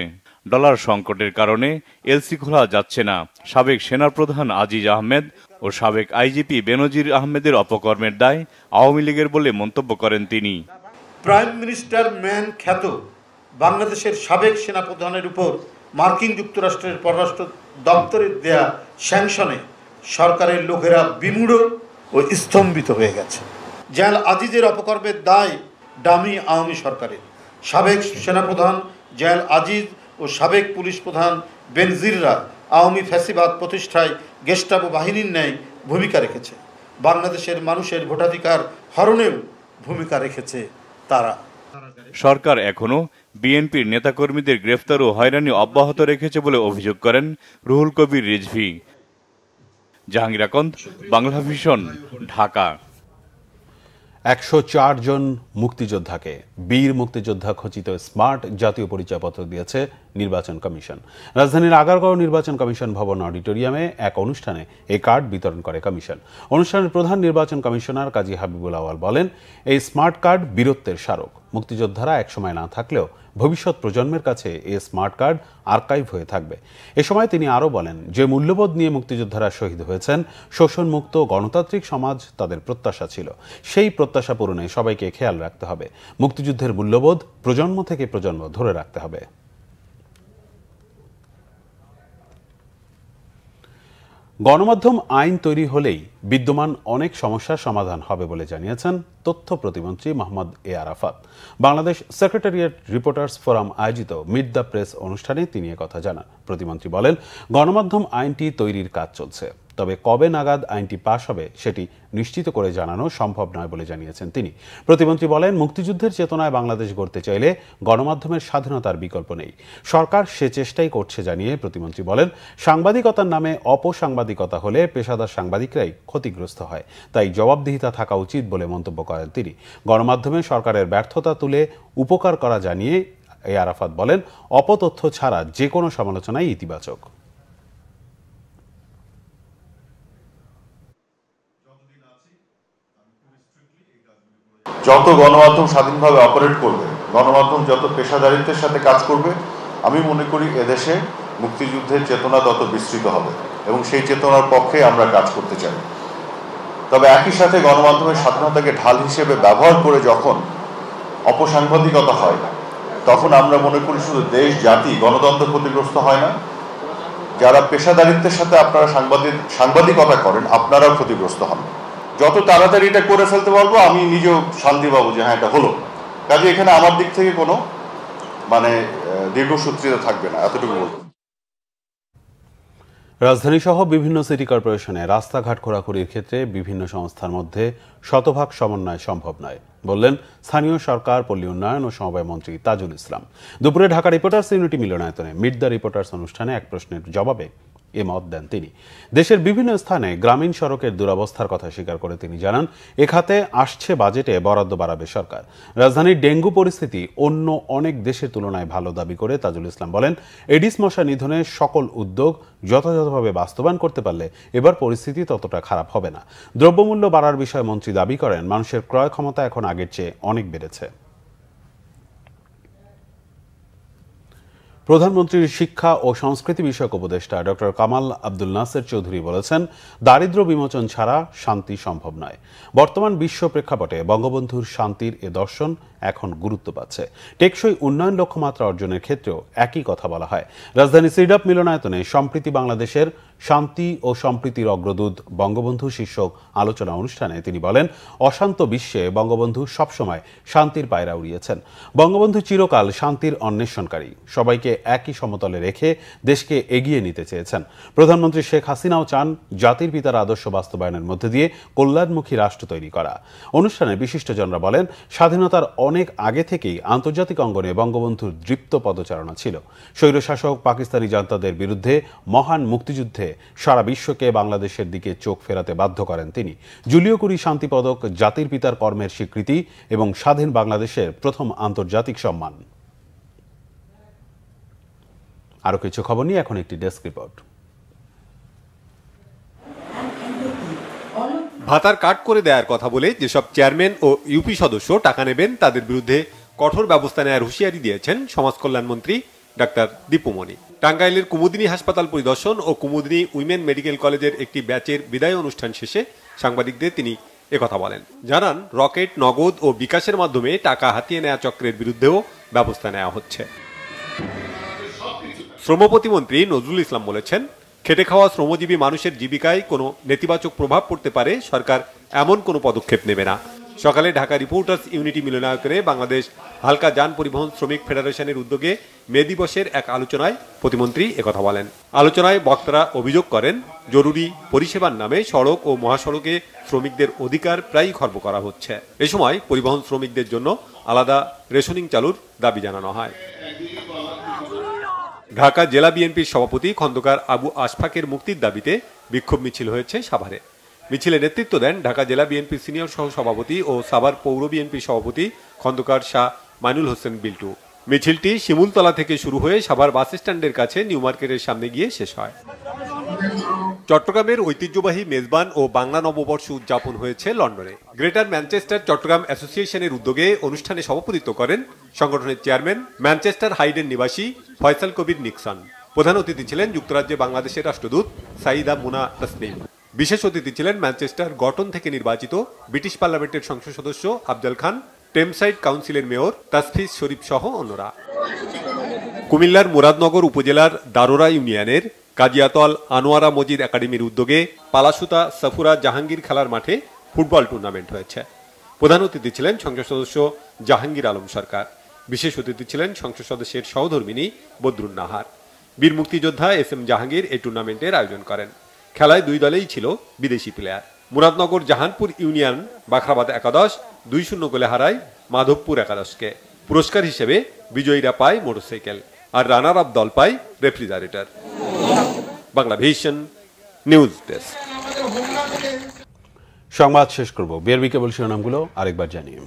[SPEAKER 24] ডলার সংকটের কারণে এলসি খোলা যাচ্ছে না। সাবেক সেনাপ্রধান আজিজ আহমেদ ও সাবেক আইজিপি বেনজির আহমেদের অপকর্মের দায় আওয়ামী লীগের বলে মন্তব্য করেন তিনি।
[SPEAKER 26] প্রাইম মিনিস্টার ম্যান খ্যাত বাংলাদেশের সাবেক সেনাপ্রধানের উপর মার্কিন যুক্তরাষ্ট্রের পররাষ্ট্র দপ্তরের দেয়া স্যাংশনে সরকারের লোকেরা বিমূঢ় ও স্তম্ভিত হয়ে গেছে। জেনারেল আজিজের অপকর্মের দায় ডামি আওয়ামী সরকারের। সাবেক সেনাপ্রধান জেনারেল আজিজ ও সাবেক পুলিশ প্রধান বেনজিররা আওয়ামী ফ্যাসিবাদ প্রতিষ্ঠায় গেস্টাপো বাহিনীর ন্যায় ভূমিকা রেখেছে। বাংলাদেশের মানুষের ভোটাধিকার হরণেও ভূমিকা রেখেছে তারা।
[SPEAKER 24] সরকার এখনো বিএনপির নেতাকর্মীদের গ্রেফতার ও হয়রানি অব্যাহত রেখেছে বলে অভিযোগ করেন রুহুল কবির রিজভী। জাহাঙ্গীর আকন্দ, বাংলা ভিশন, ঢাকা।
[SPEAKER 1] 104 জন মুক্তিযোদ্ধাকে বীর মুক্তিযোদ্ধা খচিত স্মার্ট জাতীয় পরিচয়পত্র দিয়েছে নির্বাচন কমিশন। রাজধানীর আগারগাঁও নির্বাচন কমিশন ভবন অডিটোরিয়ামে এক অনুষ্ঠানে এই কার্ড বিতরণ করে কমিশন। অনুষ্ঠানের প্রধান নির্বাচন কমিশনার কাজী হাবিবুল আওয়াল বলেন, এই স্মার্ট কার্ড বীরত্বের স্মারক। মুক্তিযোদ্ধারা একসময় না থাকলেও ভবিষ্যৎ প্রজন্মের কাছে এই স্মার্ট কার্ড আর্কাইভ হয়ে থাকবে। এ সময় তিনি আরও বলেন, যে মূল্যবোধ নিয়ে মুক্তিযোদ্ধারা শহীদ হয়েছেন, শোষণমুক্ত গণতান্ত্রিক সমাজ তাদের প্রত্যাশা ছিল। সেই প্রত্যাশা পূরণে সবাইকে খেয়াল রাখতে হবে। মুক্তিযুদ্ধের মূল্যবোধ প্রজন্ম থেকে প্রজন্ম ধরে রাখতে হবে। গণমাধ্যম আইন তৈরি হলেই বিদ্যমান অনেক সমস্যার সমাধান হবে বলে জানিয়েছেন তথ্য প্রতিমন্ত্রী Mohammad A Arafat. Bangladesh secretariat reporters forum আয়োজিত মিট দ্য প্রেস অনুষ্ঠানে তিনি একথা জানান। প্রতিমন্ত্রী বলেন, গণমাধ্যম আইনটি তৈরির কাজ চলছে, তবে কবে নাগাদ আইনটি পাশ হবে সেটি নিশ্চিত করে জানানো সম্ভব নয় বলে জানিয়েছেন তিনি। প্রতিমন্ত্রী বলেন, মুক্তিযুদ্ধের চেতনায় বাংলাদেশ গড়তে চাইলে গণমাধ্যমের স্বাধীনতার বিকল্প নেই। সরকার সে চেষ্টাই করছে জানিয়ে প্রতিমন্ত্রী বলেন, সাংবাদিকতার নামে অপসাংবাদিকতা হলে পেশাদার সাংবাদিকরাই ক্ষতিগ্রস্ত হয়, তাই জবাবদিহিতা থাকা উচিত বলে মন্তব্য করেন তিনি। গণমাধ্যমে সরকারের ব্যর্থতা তুলে উপকার করা জানিয়ে এ আরাফাত বলেন, অপতথ্য ছাড়া যে কোনো সমালোচনাই ইতিবাচক।
[SPEAKER 4] যত গণমাধ্যম স্বাধীনভাবে অপারেট করবে, গণমাধ্যম যত পেশাদারিত্বের সাথে কাজ করবে, আমি মনে করি এদেশে মুক্তিযুদ্ধের চেতনা তত বিস্তৃত হবে এবং সেই চেতনার পক্ষে আমরা কাজ করতে চাই। তবে একই সাথে গণমাধ্যমের স্বাধীনতাকে ঢাল হিসেবে ব্যবহার করে যখন অপসাংবাদিকতা হয়, তখন আমরা মনে করি শুধু দেশ, জাতি, গণতন্ত্র ক্ষতিগ্রস্ত হয় না, যারা পেশাদারিত্বের সাথে আপনারা সাংবাদিকতা করেন আপনারাও ক্ষতিগ্রস্ত হন। যত তাড়াতাড়ি এটা করে ফেলতে পারবো আমি নিজেও শান্তি পাবো যে হ্যাঁ এটা হলো। কাজে এখানে আমার দিক থেকে কোনো দীর্ঘসূত্রিতা থাকবে না, এতটুকু বলবো।
[SPEAKER 1] রাজধানী সহ বিভিন্ন সিটি কর্পোরেশনে রাস্তাঘাট খোঁড়াখুড়ির ক্ষেত্রে বিভিন্ন সংস্থার মধ্যে শতভাগ সমন্বয় সম্ভব নয় বললেন স্থানীয় সরকার, পল্লী উন্নয়ন ও সমবায় মন্ত্রী তাজুল ইসলাম। দুপুরে ঢাকা রিপোর্টার্স ইউনিটি মিলনায়তনে মিট দ্য রিপোর্টার্স অনুষ্ঠানে এক প্রশ্নের জবাবে এ মত দেন তিনি। দেশের বিভিন্ন স্থানে গ্রামীণ সড়কের দুরবস্থার কথা স্বীকার করে তিনি জানান, এ খাতে আসছে বাজেটে বরাদ্দ বাড়াবে সরকার। রাজধানীর ডেঙ্গু পরিস্থিতি অন্য অনেক দেশের তুলনায় ভালো দাবি করে তাজুল ইসলাম বলেন, এডিস মশা নিধনে সকল উদ্যোগ যথাযথভাবে বাস্তবায়ন করতে পারলে এবার পরিস্থিতি ততটা খারাপ হবে না। দ্রব্যমূল্য বাড়ার বিষয়ে মন্ত্রী দাবি করেন, মানুষের ক্রয় ক্ষমতা এখন আগের চেয়ে অনেক বেড়েছে। প্রধানমন্ত্রীর শিক্ষা ও সংস্কৃতি বিষয়ক উপদেষ্টা ডক্টর কামাল আব্দুল নাসের চৌধুরী বলেছেন, দারিদ্র্য বিমোচন ছাড়া শান্তি সম্ভব নয়। বর্তমান বিশ্ব প্রেক্ষাপটে বঙ্গবন্ধুর শান্তির এ দর্শন এখন গুরুত্ব পাচ্ছে। টেকসই উন্নয়ন লক্ষ্যমাত্রা অর্জনের ক্ষেত্রেও একই কথা বলা হয়। রাজধানী সিডাপ মিলনায়তনে সম্প্রীতি বাংলাদেশের শান্তি ও সম্প্রীতির অগ্রদূত বঙ্গবন্ধু শীর্ষক আলোচনা অনুষ্ঠানে তিনি বলেন, অশান্ত বিশ্বে বঙ্গবন্ধু সবসময় শান্তির পায়রা উড়িয়েছেন। বঙ্গবন্ধু চিরকাল শান্তির অন্বেষণকারী, সবাইকে একই সমতলে রেখে দেশকে এগিয়ে নিতে চেয়েছেন। প্রধানমন্ত্রী শেখ হাসিনাও চান জাতির পিতার আদর্শ বাস্তবায়নের মধ্যে দিয়ে কল্যাণমুখী রাষ্ট্র তৈরি করা। অনুষ্ঠানে বিশিষ্টজনরা বলেন, স্বাধীনতার অনেক আগে থেকেই আন্তর্জাতিক অঙ্গনে বঙ্গবন্ধুর দৃপ্ত পদচারণা ছিল। স্বৈরশাসক পাকিস্তানি জান্তাদের বিরুদ্ধে মহান মুক্তিযুদ্ধে সারা বিশ্বকে বাংলাদেশের দিকে চোখ ফেরাতে বাধ্য করেন তিনি। জুলিও কুরি শান্তি পদক জাতির পিতার কর্মের স্বীকৃতি এবং স্বাধীন বাংলাদেশের প্রথম আন্তর্জাতিক সম্মান। আরো কিছু খবর নিয়ে এখন একটি ডেস্ক রিপোর্ট।
[SPEAKER 5] ভাতার কাট করে দেওয়ার কথা বলে যেসব চেয়ারম্যান ও ইউপি সদস্য টাকা নেবেন তাদের বিরুদ্ধে কঠোর ব্যবস্থা নেওয়ার হুঁশিয়ারি দিয়েছেন সমাজ কল্যাণ মন্ত্রী ডাক্তার দীপুমণি। টাঙ্গাইলের কুমুদিনী হাসপাতাল পরিদর্শন ও কুমুদিনী উইমেন মেডিকেল কলেজের একটি ব্যাচের বিদায় অনুষ্ঠান শেষে সাংবাদিকদের তিনি একথা বলেন। জানান, রকেট, নগদ ও বিকাশের মাধ্যমে টাকা হাতিয়ে নেওয়া চক্রের বিরুদ্ধেও ব্যবস্থা নেওয়া হচ্ছে। শ্রম প্রতিমন্ত্রী নজরুল ইসলাম বলেছেন, খেটে খাওয়া শ্রমজীবী মানুষের জীবিকায় কোনো নেতিবাচক প্রভাব পড়তে পারে সরকার এমন কোনো পদক্ষেপ নেবে না। সকালে ঢাকা রিপোর্টার্স ইউনিটি মিলনায়তনে বাংলাদেশ হালকা যান পরিবহন শ্রমিক ফেডারেশনের উদ্যোগে মে দিবসের এক আলোচনায় প্রতিমন্ত্রী একথা বলেন। আলোচনায় বক্তারা অভিযোগ করেন, জরুরি পরিষেবার নামে সড়ক ও মহাসড়কে শ্রমিকদের অধিকার প্রায়ই খর্ব করা হচ্ছে। এ সময় পরিবহন শ্রমিকদের জন্য আলাদা রেশনিং চালুর দাবি জানানো হয়। ঢাকা জেলা বিএনপির সভাপতি খন্দকার আবু আশফাকের মুক্তির দাবিতে বিক্ষোভ মিছিল হয়েছে সাভারে। মিছিলে নেতৃত্ব দেন ঢাকা জেলা বিএনপির সিনিয়র সহ সভাপতি ও সাভার পৌর বিএনপির সভাপতি খন্দকার শাহ মাইনুল হোসেন বিল্টু। মিছিলটি শিমুলতলা থেকে শুরু হয়ে সাভার বাস স্ট্যান্ডের কাছে নিউ মার্কেটের সামনে গিয়ে শেষ হয়। চট্টগ্রামের ঐতিহ্যবাহী মেজবান ও বাংলা নববর্ষ উদযাপন হয়েছে লন্ডনে। গ্রেটার ম্যানচেস্টার চট্টগ্রাম অ্যাসোসিয়েশনের উদ্যোগে অনুষ্ঠানে সভাপতিত্ব করেন সংগঠনের চেয়ারম্যান ম্যানচেস্টার হাইডেন নিবাসী ফয়সাল কবির নিক্সন। প্রধান অতিথি ছিলেন যুক্তরাজ্যে বাংলাদেশের রাষ্ট্রদূত সাইদা মুনা তাসনিম। বিশেষ অতিথি ছিলেন ম্যানচেস্টার গঠন থেকে নির্বাচিত ব্রিটিশ পার্লামেন্টের সংসদ সদস্য আফজাল খান, টেমসাইড কাউন্সিলের মেয়র তাসফিস শরীফ সহ অন্যরা। কুমিল্লার মুরাদনগর উপজেলার দারোরা ইউনিয়নের কাজিয়াতল আনোয়ারা মজিদ একাডেমির উদ্যোগে পালাসুতা সাফুরা জাহাঙ্গীর খেলার মাঠে ফুটবল টুর্নামেন্ট হয়েছে। প্রধান অতিথি ছিলেন সংসদ সদস্য জাহাঙ্গীর আলম সরকার। বিশেষ অতিথি ছিলেন সংসদ সদস্যের সহধর্মিনী বদরুন নাহার। বীর মুক্তিযোদ্ধা এস এম জাহাঙ্গীর এই টুর্নামেন্টের আয়োজন করেন। খেলায় দুই দলেই ছিল বিদেশি প্লেয়ার। মুরাদনগর জাহানপুর ইউনিয়ন বাখরাবাদ একাদশ 2-0 গোলে হারায় মাধবপুর একাদশকে। পুরস্কার হিসেবে বিজয়ীরা পায় মোটরসাইকেল আর রানার আপ দল পায় refrigerator. Bangla vision news desk.
[SPEAKER 1] সংবাদ শেষ করব। বিআরবি কেবল শিরোনামগুলো আরেকবার জানিয়ে।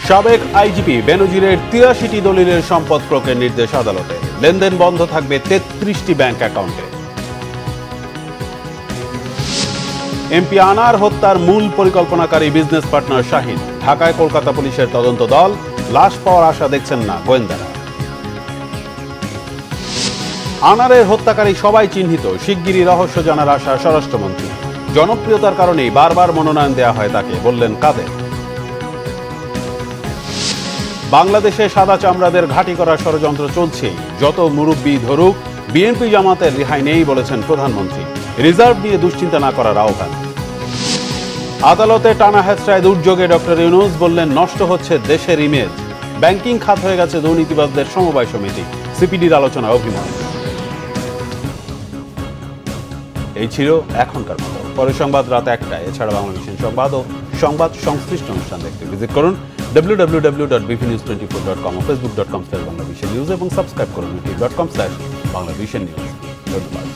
[SPEAKER 1] সাবেক আইজিপি বেনজিরের 83টি দলিলের সম্পদ ক্রোকের নির্দেশ আদালতে। লেনদেন বন্ধ থাকবে 33টি ব্যাংক অ্যাকাউন্টে। এমপি আনার হত্যার মূল পরিকল্পনাকারী বিজনেস পার্টনার শাহিন। ঢাকায় কলকাতা পুলিশের তদন্ত দল। লাশ পাওয়ার আশা দেখছেন না গোয়েন্দারা। আনারের হত্যাকারী সবাই চিহ্নিত। শিগগিরই রহস্য জানার আশা স্বরাষ্ট্রমন্ত্রী। জনপ্রিয়তার কারণেই বারবার মনোনয়ন দেয়া হয় তাকে, বললেন কাদের। বাংলাদেশে সাদা চামড়াদের ঘাঁটি করার ষড়যন্ত্র চলছেই। যত মুরব্বি ধরুক, বিএনপি জামাতের রেহাই নেই বলেছেন প্রধানমন্ত্রী। রিজার্ভ নিয়ে দুশ্চিন্তা না করার আহ্বান। আদালতে টানা হেঁচড়ায় দুর্যোগে ডক্টর ইউনূস বললেন নষ্ট হচ্ছে দেশের ইমেজ। ব্যাংকিং খাত হয়ে গেছে দুর্নীতিবাদদের সমবায় সমিতি। সিপিডির আলোচনায় অভিমত। এই ছিল এখনকার মতো। পরের সংবাদ রাত 1টায়। এছাড়া বাংলা ভিশন সংবাদ ও সংবাদ সংশ্লিষ্ট অনুষ্ঠান দেখতে ভিজিট করুন www.bvnews24.com ও facebook.com/banglavishnnews এবং সাবস্ক্রাইব করুন youtube.com/banglavishnnews। ধন্যবাদ।